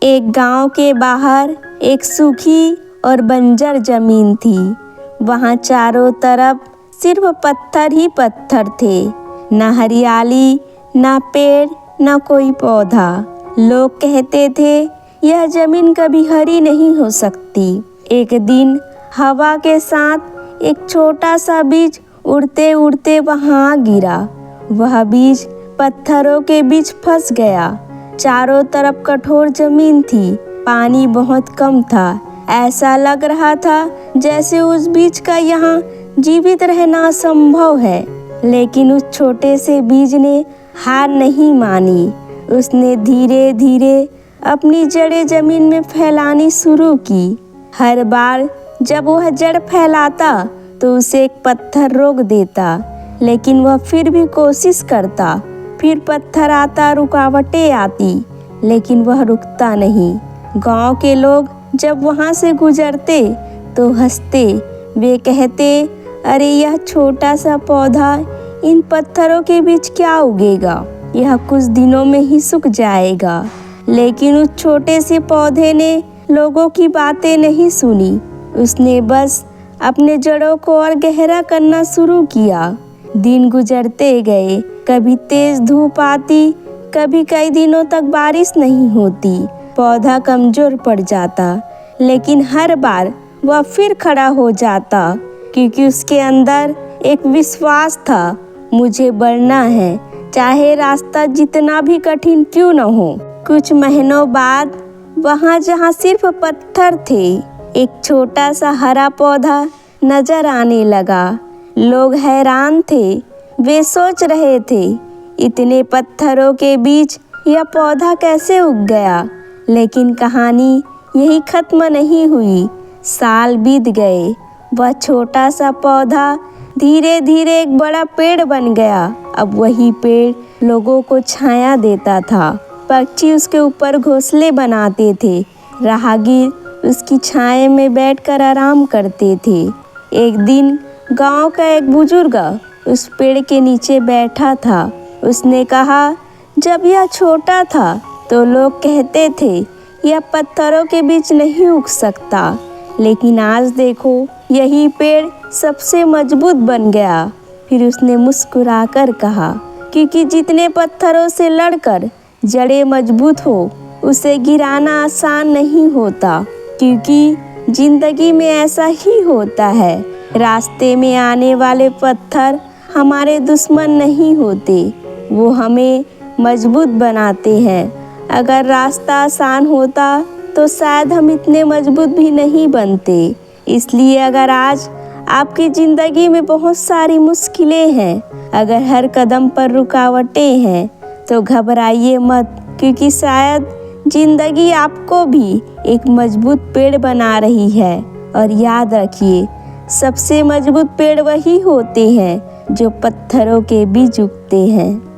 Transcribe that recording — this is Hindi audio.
एक गांव के बाहर एक सूखी और बंजर जमीन थी। वहां चारों तरफ सिर्फ पत्थर ही पत्थर थे, न हरियाली, न पेड़, न कोई पौधा। लोग कहते थे यह जमीन कभी हरी नहीं हो सकती। एक दिन हवा के साथ एक छोटा सा बीज उड़ते उड़ते वहां गिरा। वह बीज पत्थरों के बीच फंस गया। चारों तरफ कठोर जमीन थी, पानी बहुत कम था। ऐसा लग रहा था जैसे उस बीज का यहाँ जीवित रहना असंभव है। लेकिन उस छोटे से बीज ने हार नहीं मानी। उसने धीरे धीरे अपनी जड़ें जमीन में फैलानी शुरू की। हर बार जब वह जड़ फैलाता तो उसे एक पत्थर रोक देता, लेकिन वह फिर भी कोशिश करता। फिर पत्थर आता, रुकावटें आती, लेकिन वह रुकता नहीं। गांव के लोग जब वहां से गुजरते तो हंसते। वे कहते, अरे यह छोटा सा पौधा इन पत्थरों के बीच क्या उगेगा, यह कुछ दिनों में ही सूख जाएगा। लेकिन उस छोटे से पौधे ने लोगों की बातें नहीं सुनी। उसने बस अपने जड़ों को और गहरा करना शुरू किया। दिन गुजरते गए, कभी तेज धूप आती, कभी कई दिनों तक बारिश नहीं होती। पौधा कमजोर पड़ जाता, लेकिन हर बार वह फिर खड़ा हो जाता, क्योंकि उसके अंदर एक विश्वास था, मुझे बढ़ना है, चाहे रास्ता जितना भी कठिन क्यों न हो। कुछ महीनों बाद वहाँ जहाँ सिर्फ पत्थर थे, एक छोटा सा हरा पौधा नजर आने लगा। लोग हैरान थे। वे सोच रहे थे, इतने पत्थरों के बीच यह पौधा कैसे उग गया। लेकिन कहानी यही खत्म नहीं हुई। साल बीत गए। वह छोटा सा पौधा धीरे धीरे एक बड़ा पेड़ बन गया। अब वही पेड़ लोगों को छाया देता था। पक्षी उसके ऊपर घोंसले बनाते थे। राहगीर उसकी छाया में बैठकर आराम करते थे। एक दिन गांव का एक बुजुर्ग उस पेड़ के नीचे बैठा था। उसने कहा, जब यह छोटा था तो लोग कहते थे यह पत्थरों के बीच नहीं उग सकता, लेकिन आज देखो यही पेड़ सबसे मजबूत बन गया। फिर उसने मुस्कुराकर कहा, क्योंकि जितने पत्थरों से लड़कर जड़ें मजबूत हो, उसे गिराना आसान नहीं होता। क्योंकि जिंदगी में ऐसा ही होता है। रास्ते में आने वाले पत्थर हमारे दुश्मन नहीं होते, वो हमें मजबूत बनाते हैं। अगर रास्ता आसान होता तो शायद हम इतने मजबूत भी नहीं बनते। इसलिए अगर आज आपकी ज़िंदगी में बहुत सारी मुश्किलें हैं, अगर हर कदम पर रुकावटें हैं, तो घबराइए मत, क्योंकि शायद ज़िंदगी आपको भी एक मजबूत पेड़ बना रही है। और याद रखिए, सबसे मजबूत पेड़ वही होते हैं जो पत्थरों के बीच उगते हैं।